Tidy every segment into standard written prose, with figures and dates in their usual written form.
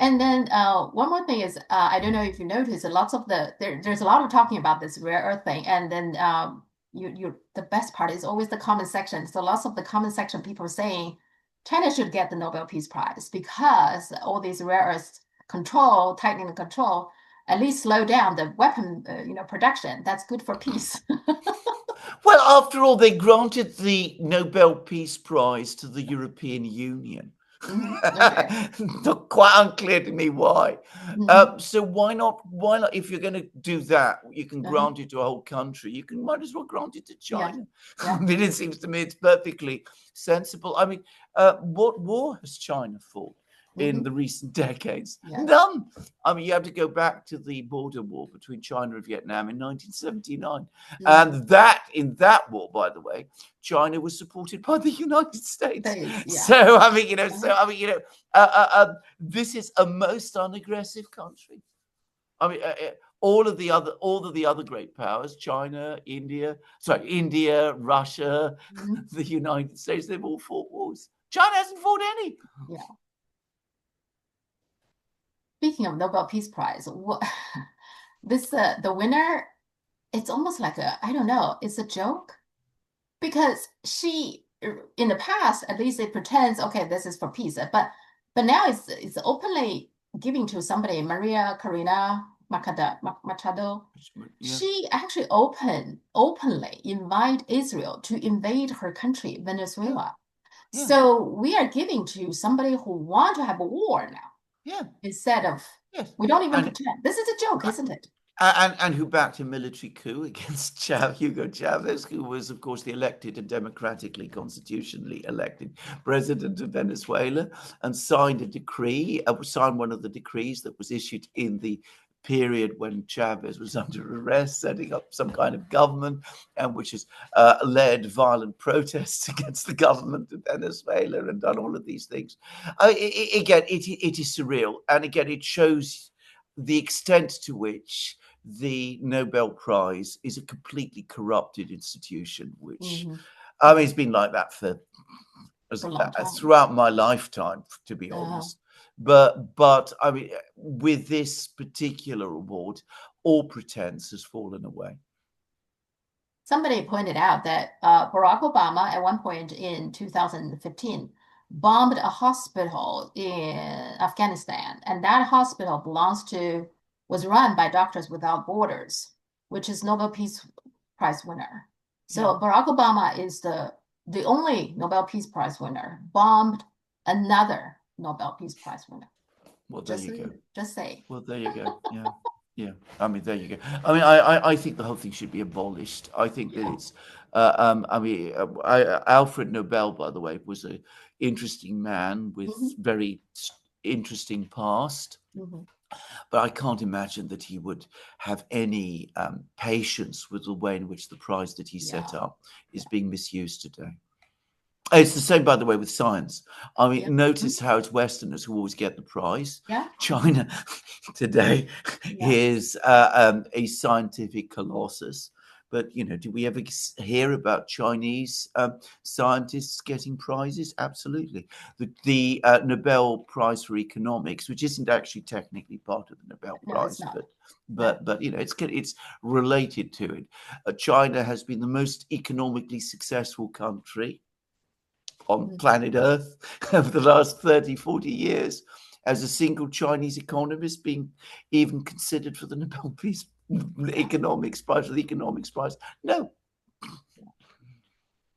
And then one more thing is I don't know if you noticed lots of there's a lot of talking about this rare earth thing, and then you the best part is always the comment section. So lots of the comment section people are saying China should get the Nobel Peace Prize because all these rare earth control, tightening the control, at least slow down the weapon production. That's good for peace. Well, after all, they granted the Nobel Peace Prize to the European Union. Okay. Not quite unclear to me why. Hmm. So why not? Why not? If you're going to do that, you can Uh-huh. grant it to a whole country. You can might as well grant it to Yeah. China. Yeah. I mean, it seems to me it's perfectly sensible. I mean, what war has China fought in Hmm. the recent decades? Yes. None. I mean, you have to go back to the border war between China and Vietnam in 1979, Hmm. and that in that war, by the way, China was supported by the United States. States. Yeah. So I mean, Uh-huh. this is a most unaggressive country. I mean, all of the other great powers, India, Russia, Mhm. the United States, they've all fought wars. China hasn't fought any. Yeah. Speaking of Nobel Peace Prize, what this the winner, it's almost like I don't know, it's a joke because she in the past at least it pretends okay this is for peace, but now it's openly giving to somebody Maria Corina Machado. Yeah, She actually openly invite Israel to invade her country, yeah, Venezuela. yeah, So we are giving to somebody who want to have a war now yeah, instead of yes. we don't even And pretend. This is a joke, isn't it? and who backed a military coup against Hugo Chavez, who was, of course, the elected and democratically, constitutionally elected president of Venezuela, and signed one of the decrees that was issued in the period when Chavez was under arrest, setting up some kind of government, and which has led violent protests against the government of Venezuela and done all of these things. Again, it is surreal, and again, it shows the extent to which the Nobel Prize is a completely corrupted institution, which Hmm. I mean, Yeah, it's been like that for for a long time. throughout my lifetime, to be Uh, honest. But I mean, with this particular award, all pretense has fallen away. Somebody pointed out that Barack Obama at one point in 2015 bombed a hospital in Afghanistan, and that hospital was run by Doctors Without Borders, which is Nobel Peace Prize winner. Yeah. So Barack Obama is the only Nobel Peace Prize winner bombed another Nobel Peace Prize winner. Well, there Just you go. just say. Well, there you go. Yeah. Yeah, I mean, there you go. I mean, I think the whole thing should be abolished. I think that Yeah. it's, Alfred Nobel, by the way, was a interesting man with Hmm. very interesting past, Hmm. but I can't imagine that he would have any patience with the way in which the prize that he set Yeah. up is Yeah. being misused today. It's the same, by the way, with science. I Yeah. mean, Mhm. notice how it's Westerners who always get the prize. Yeah. China today Yeah. is a scientific colossus. But, do we ever hear about Chinese scientists getting prizes? Absolutely. The Nobel Prize for Economics, which isn't actually technically part of the Nobel No, it's Prize, not. but No. it's related to it. China has been the most economically successful country on Mhm. planet Earth over the last 30, 40 years as a single Chinese economist being even considered for the Nobel Peace Yeah. Economics Prize or the Economics Prize. No.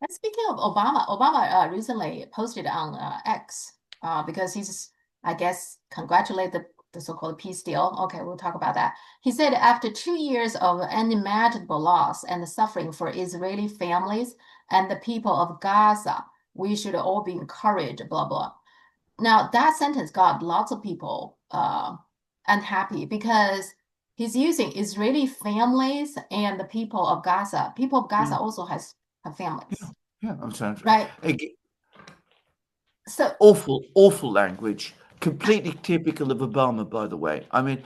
And speaking of Obama recently posted on X because he's, I guess, congratulate the so-called peace deal. Okay, we'll talk about that. He said after 2 years of unimaginable loss and suffering for Israeli families and the people of Gaza, we should all be encouraged, blah, blah. Now, that sentence got lots of people unhappy because he's using Israeli families and the people of Gaza. People of Yeah. Gaza also have Yeah. families, Yeah. I'm sorry. right? So, Awful, awful language. Completely typical of Obama, by the way. I mean,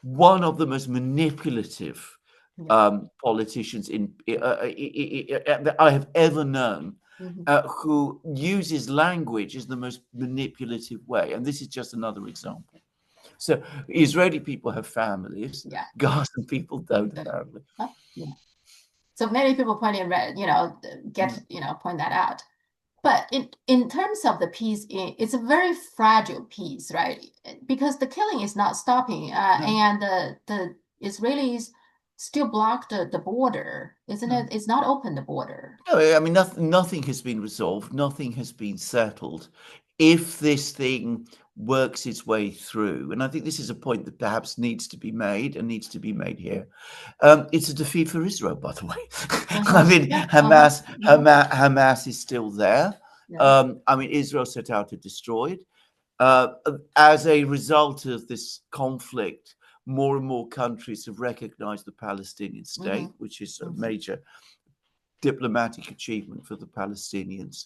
one of the most manipulative yeah. politicians that I have ever known. Mhm. who uses language as the most manipulative way. And this is just another example. So Israeli people have families, Yeah. Gazan people don't But, apparently. yeah. So many people pointing, Mm, point that out. But in terms of the peace, it's a very fragile peace, right? Because the killing is not stopping, no, and the Israelis still block the border, isn't no. it? It's not open the border. No, I mean, nothing has been resolved, nothing has been settled. If this thing works its way through, and I think this is a point that perhaps needs to be made and needs to be made here, it's a defeat for Israel, by the way. I Uh-huh. mean, Yeah. Uh-huh. Uh-huh. Hamas is still there. Yeah. I mean, Israel set out to destroy it. Uh, as a result of this conflict, more and more countries have recognized the Palestinian Mm-hmm. state, which is a Mm-hmm. major diplomatic achievement for the Palestinians.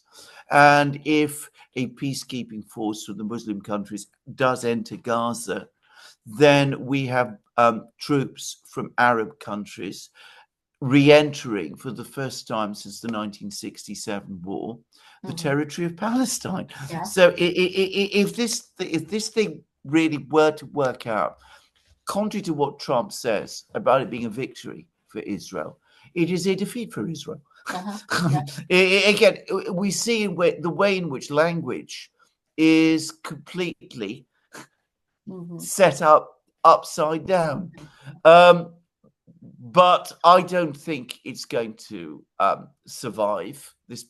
And if a peacekeeping force from the Muslim countries does enter Gaza, then we have troops from Arab countries re-entering for the first time since the 1967 war the Mm-hmm. territory of Palestine. Yeah. So if this thing really were to work out, contrary to what Trump says about it being a victory for Israel, it is a defeat for Israel. Uh-huh. I Yeah. mean, again, we see the way in which language is completely Mm-hmm. set up upside down. Um, but I don't think it's going to survive this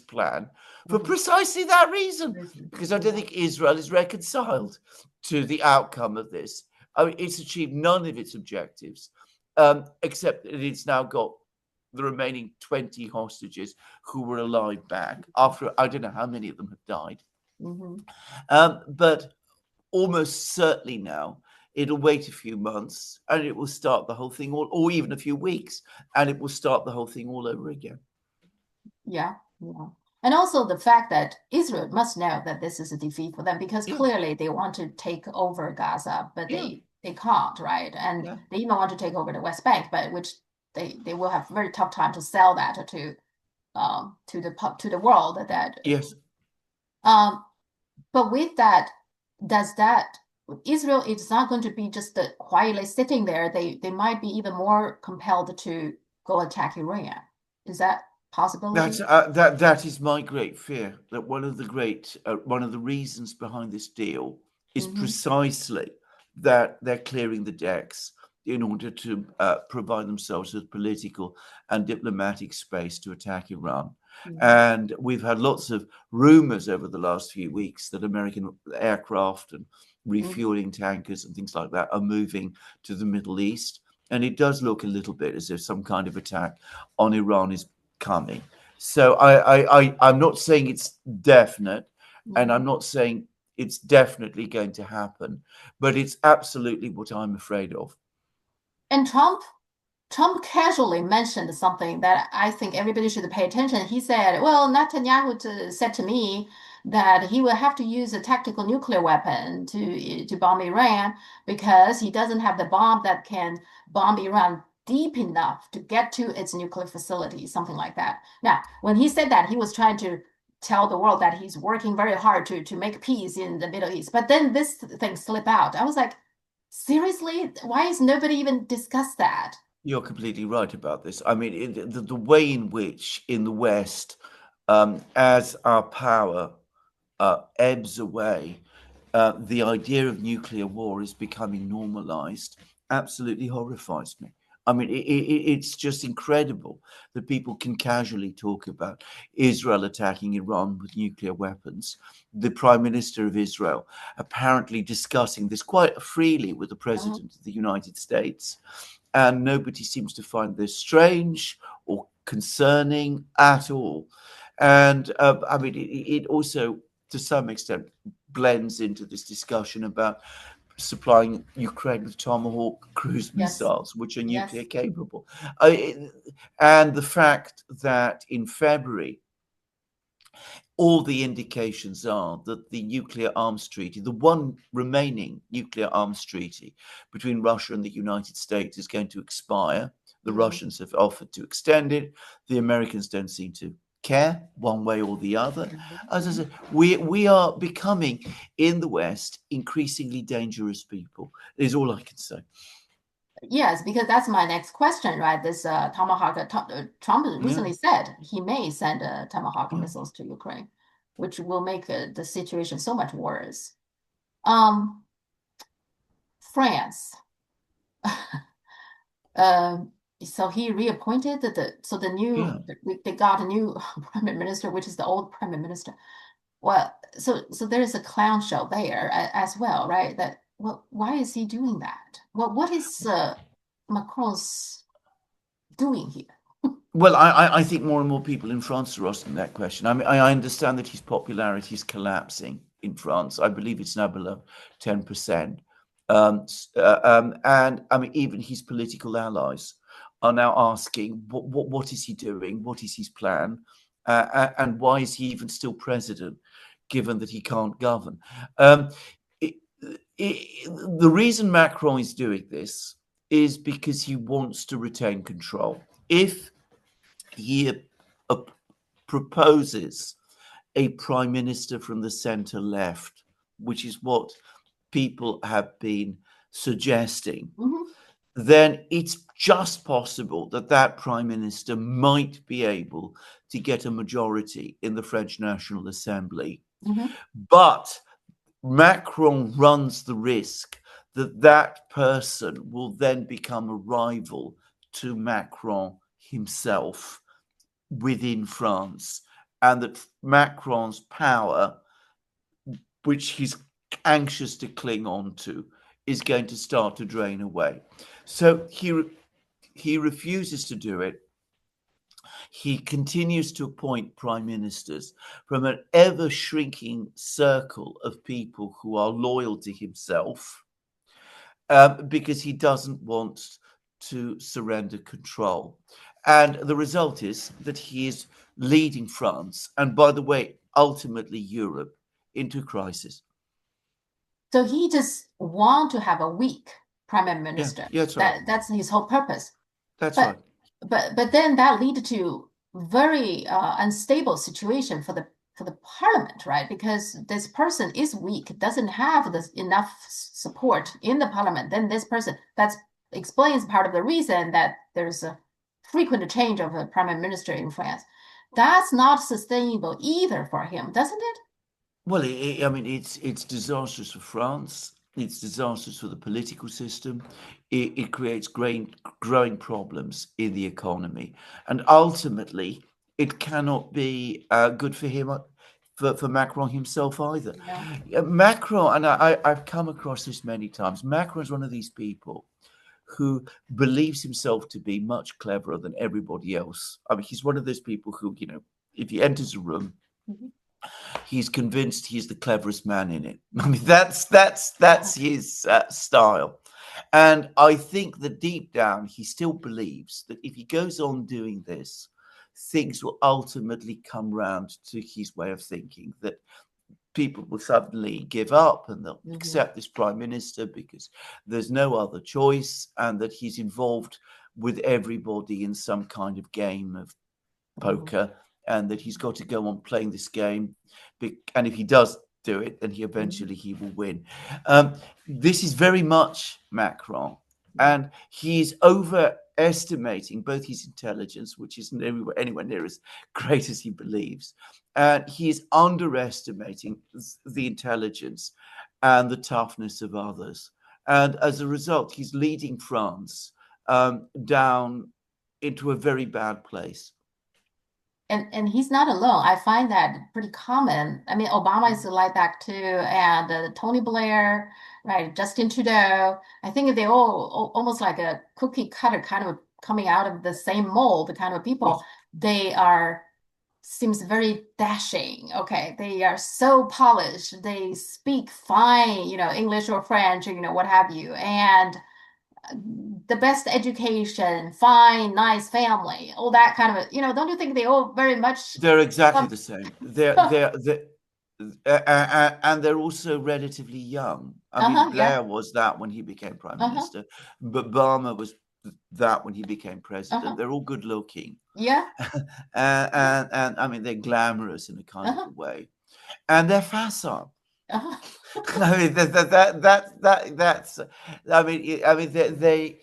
plan for Mm-hmm. precisely that reason, Listen. because I don't Yeah. think Israel is reconciled to the outcome of this. I mean, it's achieved none of its objectives, except that it's now got the remaining 20 hostages who were alive back after I don't know how many of them have died. Mm-hmm. But almost certainly now it'll wait a few months and it will start the whole thing all, or even a few weeks, and it will start the whole thing all over again. Yeah, yeah. And also the fact that Israel must know that this is a defeat for them because Yeah, clearly they want to take over Gaza, but yeah, they can't, right? And yeah. they even want to take over the West Bank, but which they will have very tough time to sell that to the world that Yes. um but with that, does that Israel is not going to be just quietly sitting there. They might be even more compelled to go attack Iran. Is that That's possibility? that is my great fear. That one of the reasons behind this deal is Mm-hmm. precisely that they're clearing the decks in order to provide themselves with political and diplomatic space to attack Iran. Mm-hmm. And we've had lots of rumors over the last few weeks that American aircraft and Mm-hmm. refueling tankers and things like that are moving to the Middle East. And it does look a little bit as if some kind of attack on Iran is coming. So I'm not saying it's definite, and Mm-hmm. I'm not saying it's definitely going to happen, but it's absolutely what I'm afraid of. And Trump casually mentioned something that I think everybody should pay attention. He said, "Well, Netanyahu said to me that he will have to use a tactical nuclear weapon to bomb Iran because he doesn't have the bomb that can bomb Iran deep enough to get to its nuclear facility, something like that." Now, when he said that, he was trying to tell the world that he's working very hard to make peace in the Middle East. But then this thing slipped out. I was like, seriously, why is nobody even discussed that? You're completely right about this. I mean, the way in which in the West, as our power ebbs away, the idea of nuclear war is becoming normalized absolutely horrifies me. I mean, it's just incredible that people can casually talk about Israel attacking Iran with nuclear weapons. The Prime Minister of Israel apparently discussing this quite freely with the Uh-huh. President of the United States. And nobody seems to find this strange or concerning at all. And I mean, it also, to some extent, blends into this discussion about supplying Ukraine with Tomahawk cruise Yes, missiles, which are nuclear yes. capable. I, and the fact that in February, all the indications are that the nuclear arms treaty, the one remaining nuclear arms treaty between Russia and the United States, is going to expire. The Mm, Russians have offered to extend it. The Americans don't seem to care one way or the other. As I said, we are becoming in the West increasingly dangerous people, is all I can say. Yes, because that's my next question, right? This Tomahawk, Trump Yeah. recently said he may send Tomahawk Yeah. missiles to Ukraine, which will make the situation so much worse. Um, France. Um, so he reappointed so the Yeah. new they got a new prime minister, which is the old prime minister. Well, so there is a clown show there as well, right? That well, why is he doing that? Well, what is Macron's doing here? Well, I think more and more people in France are asking that question. I mean, I understand that his popularity is collapsing in France. I believe it's now below 10%. And I mean, even his political allies are now asking, what is he doing? What is his plan? And why is he even still president, given that he can't govern? Um, it, the reason Macron is doing this is because he wants to retain control. If he uh, proposes a prime minister from the center left, which is what people have been suggesting, Hmm. then it's just possible that that prime minister might be able to get a majority in the French National Assembly. Hmm. But Macron runs the risk that that person will then become a rival to Macron himself within France, and that Macron's power, which he's anxious to cling on to, is going to start to drain away. So he refuses to do it. He continues to appoint prime ministers from an ever shrinking circle of people who are loyal to himself, because he doesn't want to surrender control. And the result is that he is leading France, and by the way, ultimately Europe, into crisis. So he just want to have a weak prime Yeah, minister. yeah, that's right. That's his whole purpose. That's But right. but then that lead to very unstable situation for the parliament, right? Because this person is weak, doesn't have this enough support in the parliament. Then this person that explains part of the reason that there's a frequent change of a prime minister in France. That's not sustainable either for him, doesn't it? Well, I mean, it's disastrous for France. It's disastrous for the political system. It creates growing problems in the economy, and ultimately, it cannot be good for him, for Macron himself either. No. Macron, and I've come across this many times. Macron is one of these people who believes himself to be much cleverer than everybody else. I mean, he's one of those people who, if he enters a room, Mhm. he's convinced he's the cleverest man in it. I mean, that's his style, and I think that deep down he still believes that if he goes on doing this, things will ultimately come round to his way of thinking. That people will suddenly give up and they'll Mhm. accept this prime minister because there's no other choice, and that he's involved with everybody in some kind of game of Mhm. poker, and that he's got to go on playing this game, and if he does do it, then Mhm. he will win. um, this is very much Macron, and he's overestimating both his intelligence, which isn't anywhere near as great as he believes, and he is underestimating the intelligence and the toughness of others, and as a result he's leading France down into a very bad place. And he's not alone. I find that pretty common. I mean, Obama is like that too, and Tony Blair, right? Justin Trudeau. I think they all almost like a cookie cutter kind of coming out of the same mold, the kind of people. Well, They are seems very dashing. Okay, they are so polished. They speak fine, English or French, or what have you, and the best education, fine, nice family, all that kind of, don't you think they all very much they're exactly come? the same. And they're also relatively young. I mean, Uh-huh, yeah. Blair was that when he became prime Uh-huh. minister, but Obama was that when he became president. Uh-huh. They're all good looking. Yeah. And I mean, they're glamorous in a kind of Uh-huh. a way. And they're facile. Uh-huh. I mean, that's, I mean, they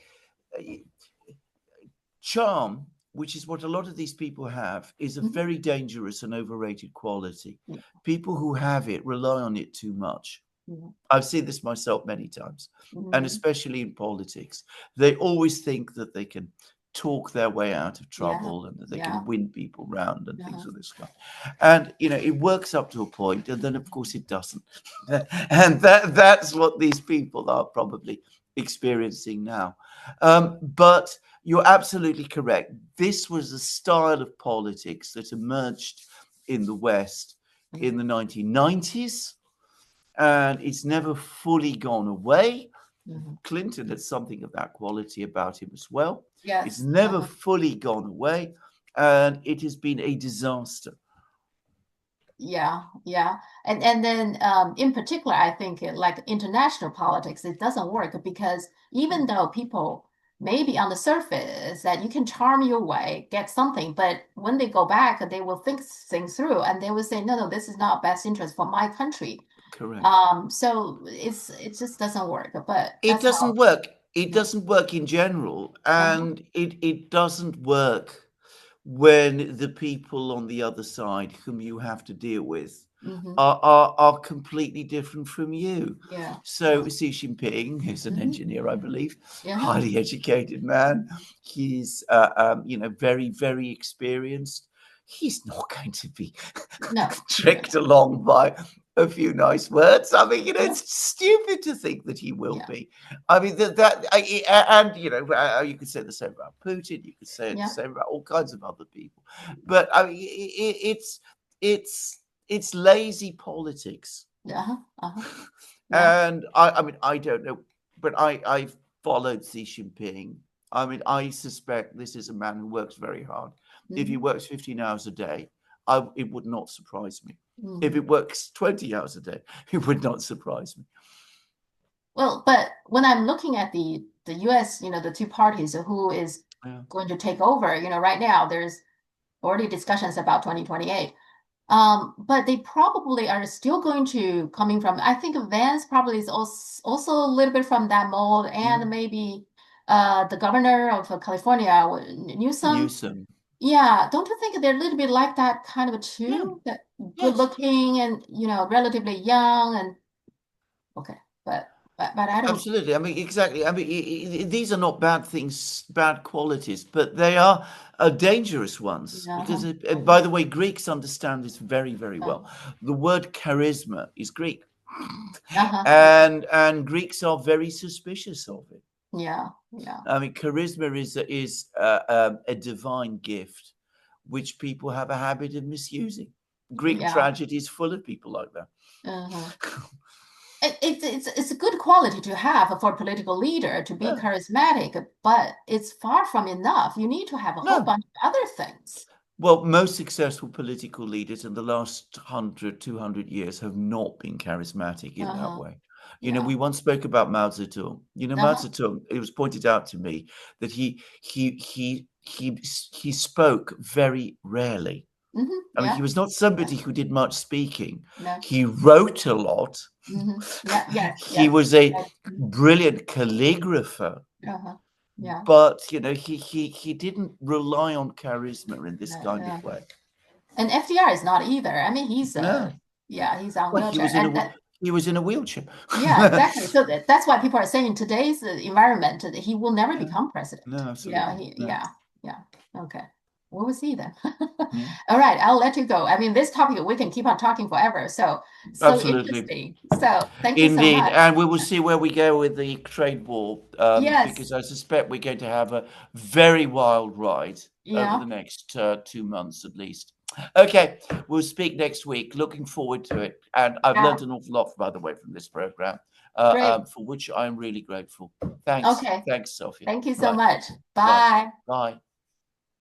charm, which is what a lot of these people have, is a Mhm. very dangerous and overrated quality. Yeah. People who have it rely on it too much. Mhm. I've seen this myself many times, and Mhm. especially in politics. They always think that they can talk their way out of Yeah. trouble and that they can Yeah. win people round and things Uh-huh. of this kind. And it works up to a point, and then of course it doesn't. And that's what these people are probably experiencing now. But you're absolutely correct. This was a style of politics that emerged in the West in the 1990s, and it's never fully gone away. Mhm. Clinton had something of that quality about him as well. It's Yes. never Uh-huh. fully gone away, and it has been a disaster. Yeah, yeah. And then in particular, I think like international politics, it doesn't work because even though people maybe on the surface that you can charm your way, get something, but when they go back, they will think things through and they will say, no, no, this is not best interest for my country. Correct. So it just doesn't work. But It that's how, doesn't work. It yeah. doesn't work in general, Uh-huh. and it doesn't work when the people on the other side whom you have to deal with Hmm. are completely different from you. Yeah. So Xi Jinping, who's an Hmm. engineer, I believe, Yeah. highly educated man, he's very, very experienced. He's not going to be No, tricked no. along by a few nice words. I mean, Yeah. it's stupid to think that he will Yeah. be. I mean, and you could say the same about Putin. You could say the Yeah. same about all kinds of other people. But I mean, it's it's lazy politics. Uh-huh. Uh-huh. Yeah. And I mean, I don't know, but I've followed Xi Jinping. I mean, I suspect this is a man who works very hard. If he Hmm. works 15 hours a day, it would not surprise me. If Hmm. it works 20 hours a day, it would not surprise me. Well, but when I'm looking at the US, the two parties who is Yeah. going to take over, right now there's already discussions about 2028. But they probably are still going to coming from, I think Vance probably is also a little bit from that mold, Yeah. and maybe the governor of California, Newsom. Newsom. Yeah, don't you think they're a little bit like that kind of Yeah. too? That good Yes. looking and relatively young and okay, but I don't. Absolutely. I mean, exactly. I mean, these are not bad things, bad qualities, but they are dangerous ones. Uh-huh, Because, uh-huh, by the way, Greeks understand this very, very uh-huh, well. The word charisma is Greek, uh-huh. and Greeks are very suspicious of it. Yeah, yeah, I mean, charisma is a divine gift, which people have a habit of misusing. Greek yeah. tragedy is full of people like that. Uh-huh. It's a good quality to have for a political leader to be Yeah. charismatic, but it's far from enough. You need to have a whole No. bunch of other things. Well, most successful political leaders in the last 100, 200 years have not been charismatic in that Uh-huh. way. Yeah. We once spoke about Mao Zedong. Mao Uh-huh. Zedong, it was pointed out to me that he spoke very rarely. Hmm. I mean, Yeah. he was not Yeah. somebody who did much speaking. No. He wrote a lot. Hmm. Yeah. Yes. He Yes. was a Mhm. brilliant calligrapher, Uh-huh. Yeah. but he didn't rely on charisma in this kind Yeah. of way. And FDR is not either. I mean, No. yeah, he's on Well, wheelchair, and that, he was in a wheelchair. yeah, exactly. So that's why people are saying in today's environment that he will never Yeah. become No, president. absolutely. No. Yeah, yeah. Okay. We will see then. Yeah. All right, I'll let you go. I mean, this topic we can keep on talking forever. So Absolutely. interesting. So thank you so Indeed. much. And we will see where we go with the trade war, because Yes. I suspect we're going to have a very wild ride over the Yeah. next 2 months at least. Okay, we'll speak next week. Looking forward to it. And I've Yeah. learned an awful lot, by the way, from this program, Great. for which I'm really grateful. Thanks. Okay. Thanks, Sophie. Thank you so Right. much. Right. Bye. Bye.